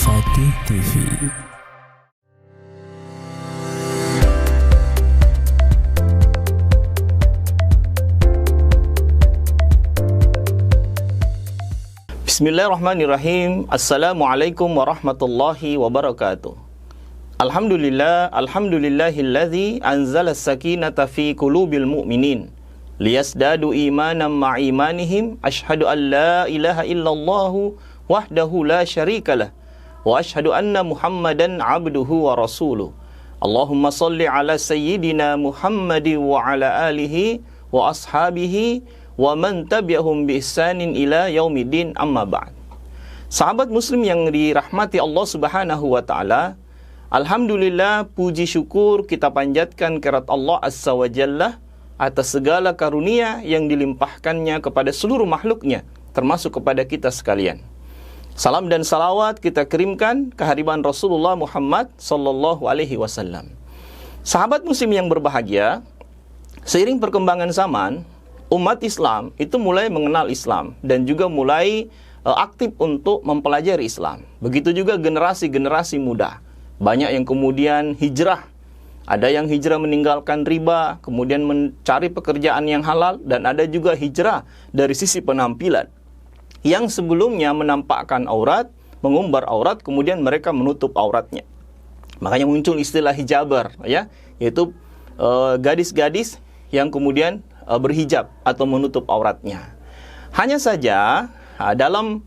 Fatih TV. Bismillahirrahmanirrahim. Assalamualaikum warahmatullahi wabarakatuh. Alhamdulillahilladzi anzala as-sakinata fi qulubil mu'minin liyazdadu imanan ma'a imanihim. Asyhadu an la ilaha illallah wahdahu la syarikalah wa asyhadu anna Muhammadan abduhu wa rasuluh. Allahumma salli ala sayyidina Muhammadin wa ala alihi wa ashabihi wa man tabi'ahum bi ihsanin ila yaumiddin, amma ba'd. Sahabat muslim yang dirahmati Allah Subhanahu wa taala, alhamdulillah, puji syukur kita panjatkan kehadirat Allah Azza wa Jalla atas segala karunia yang dilimpahkannya kepada seluruh makhluknya, termasuk kepada kita sekalian. Salam dan salawat kita kirimkan kehadiran Rasulullah Muhammad sallallahu alaihi wasallam. Sahabat muslim yang berbahagia, seiring perkembangan zaman, umat Islam itu mulai mengenal Islam dan juga mulai aktif untuk mempelajari Islam. Begitu juga generasi-generasi muda. Banyak yang kemudian hijrah. Ada yang hijrah meninggalkan riba, kemudian mencari pekerjaan yang halal, dan ada juga hijrah dari sisi penampilan. Yang sebelumnya menampakkan aurat, mengumbar aurat, kemudian mereka menutup auratnya. Makanya muncul istilah hijaber, ya, yaitu gadis-gadis yang kemudian berhijab atau menutup auratnya. Hanya saja dalam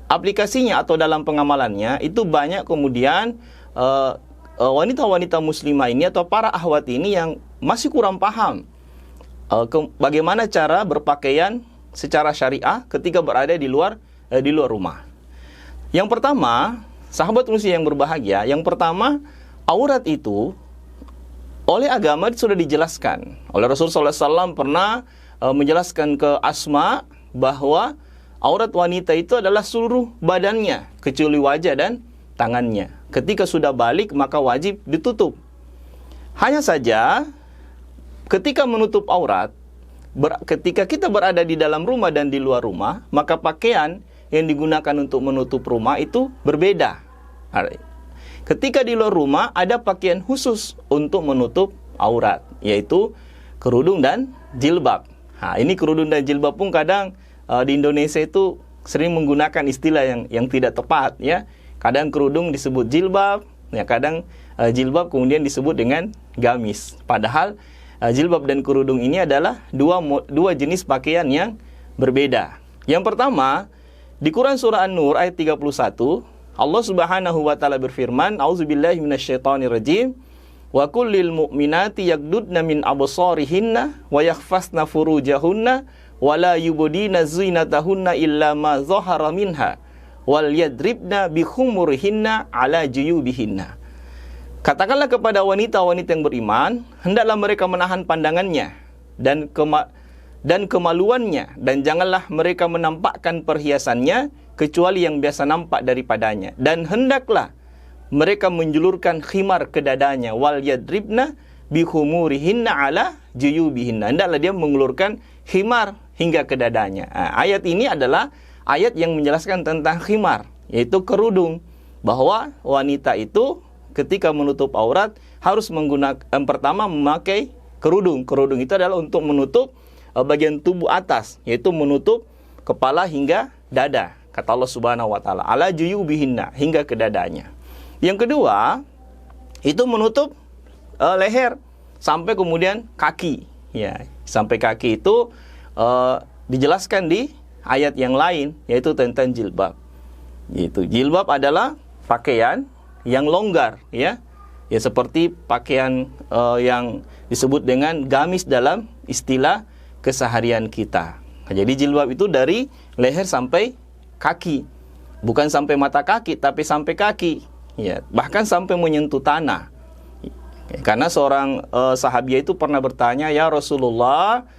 aplikasinya atau dalam pengamalannya itu banyak kemudian wanita-wanita muslimah ini atau para akhwat ini yang masih kurang paham bagaimana cara berpakaian secara syariah ketika berada di luar rumah. Yang pertama, sahabat muslim yang berbahagia, yang pertama, aurat itu oleh agama sudah dijelaskan. Oleh Rasulullah SAW pernah menjelaskan ke Asma bahwa aurat wanita itu adalah seluruh badannya, kecuali wajah dan tangannya. Ketika sudah balik, maka wajib ditutup. Hanya saja, ketika menutup aurat, ketika kita berada di dalam rumah dan di luar rumah, maka pakaian yang digunakan untuk menutup rumah itu berbeda. Ketika di luar rumah, ada pakaian khusus untuk menutup aurat, yaitu kerudung dan jilbab. Nah, ini kerudung dan jilbab pun kadang di Indonesia itu sering menggunakan istilah yang tidak tepat, ya. Kadang kerudung disebut jilbab, ya, kadang jilbab kemudian disebut dengan gamis. Padahal jilbab dan kerudung ini adalah dua jenis pakaian yang berbeda. Yang pertama, di Quran surah An-Nur ayat 31, Allah Subhanahu wa taala berfirman, "A'udzubillahi minasyaitonirrajim. Wa kullil mu'minati yaghdudna min absarihinna wa yakhfasna furujahunna wa la yubdina zinatahunna illa ma zahara minha wal yadribna bi khumurihinna ala juyubihinna." Katakanlah kepada wanita-wanita yang beriman, hendaklah mereka menahan pandangannya dan kemaluannya, dan janganlah mereka menampakkan perhiasannya kecuali yang biasa nampak daripadanya, dan hendaklah mereka menjulurkan khimar ke dadanya, wal yadribna bi khumurihinna ala juyubihinna, hendaklah dia mengulurkan khimar hingga ke dadanya. Ayat ini adalah ayat yang menjelaskan tentang khimar, yaitu kerudung, bahwa wanita itu ketika menutup aurat harus menggunakan, pertama memakai kerudung. Kerudung itu adalah untuk menutup bagian tubuh atas, yaitu menutup kepala hingga dada. Kata Allah Subhanahu wa taala, ala juyubihinna, hingga ke dadanya. Yang kedua, itu menutup leher sampai kemudian kaki. Ya, sampai kaki itu dijelaskan di ayat yang lain, yaitu tentang jilbab. Gitu. Jilbab adalah pakaian yang longgar, ya. Ya, seperti pakaian yang disebut dengan gamis dalam istilah keseharian kita. Nah, jadi jilbab itu dari leher sampai kaki. Bukan sampai mata kaki, tapi sampai kaki. Ya, bahkan sampai menyentuh tanah. Ya, karena seorang sahabiah itu pernah bertanya, "Ya Rasulullah,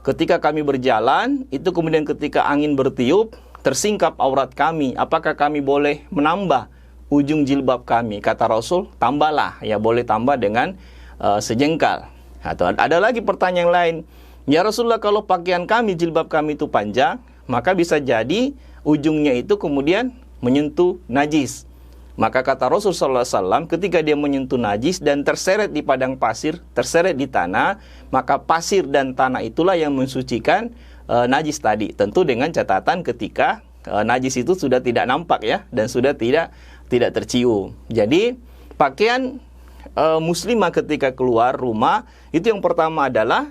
ketika kami berjalan, itu kemudian ketika angin bertiup, tersingkap aurat kami, apakah kami boleh menambah ujung jilbab kami?" Kata Rasul, "Tambahlah." Ya, boleh tambah dengan sejengkal. Atau ada lagi pertanyaan lain, "Ya Rasulullah, kalau pakaian kami, jilbab kami itu panjang, maka bisa jadi ujungnya itu kemudian menyentuh najis. Maka kata Rasulullah SAW, ketika dia menyentuh najis dan terseret di padang pasir, terseret di tanah, maka pasir dan tanah itulah yang mensucikan najis tadi. Tentu dengan catatan ketika najis itu sudah tidak nampak ya, dan sudah tidak tercium. Jadi pakaian muslimah ketika keluar rumah, itu yang pertama adalah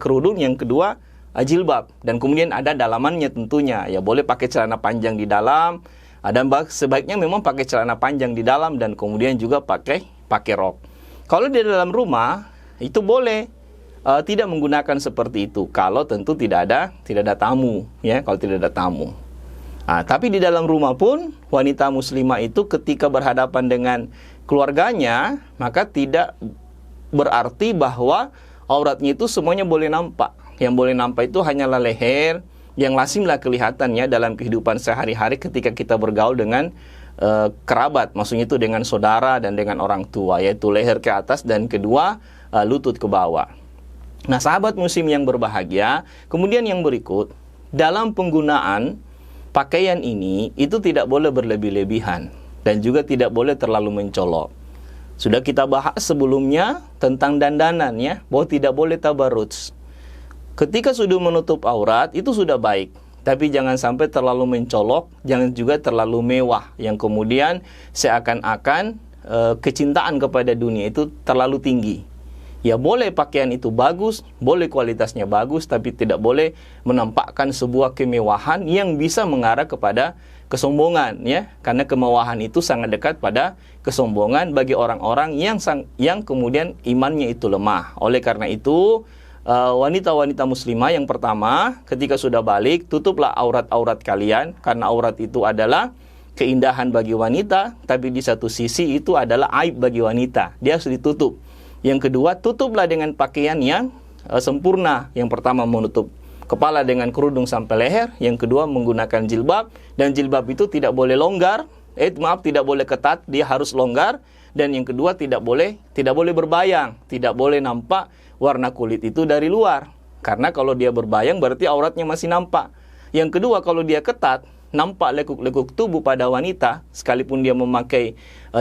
kerudung, yang kedua jilbab, dan kemudian ada dalamannya tentunya. Ya boleh pakai celana panjang di dalam, dan sebaiknya memang pakai celana panjang di dalam dan kemudian juga pakai rok. Kalau di dalam rumah itu boleh tidak menggunakan seperti itu kalau tentu tidak ada tamu ya, kalau tidak ada tamu. Tapi di dalam rumah pun wanita muslimah itu ketika berhadapan dengan keluarganya, maka tidak berarti bahwa auratnya itu semuanya boleh nampak. Yang boleh nampak itu hanyalah leher, yang lazimlah kelihatannya dalam kehidupan sehari-hari ketika kita bergaul dengan kerabat, maksudnya itu dengan saudara dan dengan orang tua, yaitu leher ke atas dan kedua lutut ke bawah. Nah, sahabat muslim yang berbahagia, kemudian yang berikut, dalam penggunaan pakaian ini itu tidak boleh berlebih-lebihan dan juga tidak boleh terlalu mencolok. Sudah kita bahas sebelumnya tentang dandanan ya, bahwa tidak boleh tabarruj. Ketika sudah menutup aurat itu sudah baik, tapi jangan sampai terlalu mencolok, jangan juga terlalu mewah yang kemudian seakan-akan kecintaan kepada dunia itu terlalu tinggi. Ya boleh pakaian itu bagus, boleh kualitasnya bagus, tapi tidak boleh menampakkan sebuah kemewahan yang bisa mengarah kepada kesombongan ya, karena kemewahan itu sangat dekat pada kesombongan bagi orang-orang yang kemudian imannya itu lemah. Oleh karena itu wanita-wanita muslimah yang pertama, ketika sudah balik, tutuplah aurat-aurat kalian, karena aurat itu adalah keindahan bagi wanita, tapi di satu sisi itu adalah aib bagi wanita, dia harus ditutup. Yang kedua, tutuplah dengan pakaian yang sempurna. Yang pertama menutup kepala dengan kerudung sampai leher, yang kedua menggunakan jilbab, dan jilbab itu tidak boleh longgar, tidak boleh ketat, dia harus longgar, dan yang kedua tidak boleh berbayang, tidak boleh nampak warna kulit itu dari luar. Karena kalau dia berbayang berarti auratnya masih nampak. Yang kedua, kalau dia ketat, nampak lekuk-lekuk tubuh pada wanita, sekalipun dia memakai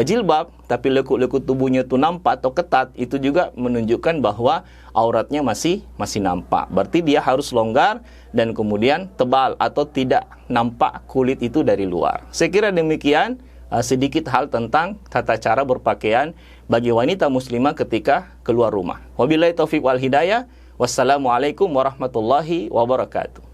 jilbab, tapi lekuk-lekuk tubuhnya itu nampak atau ketat, itu juga menunjukkan bahwa auratnya masih nampak. Berarti dia harus longgar dan kemudian tebal atau tidak nampak kulit itu dari luar. Saya kira demikian sedikit hal tentang tata cara berpakaian bagi wanita muslimah ketika keluar rumah. Wabillahi taufiq wal hidayah. Wassalamualaikum warahmatullahi wabarakatuh.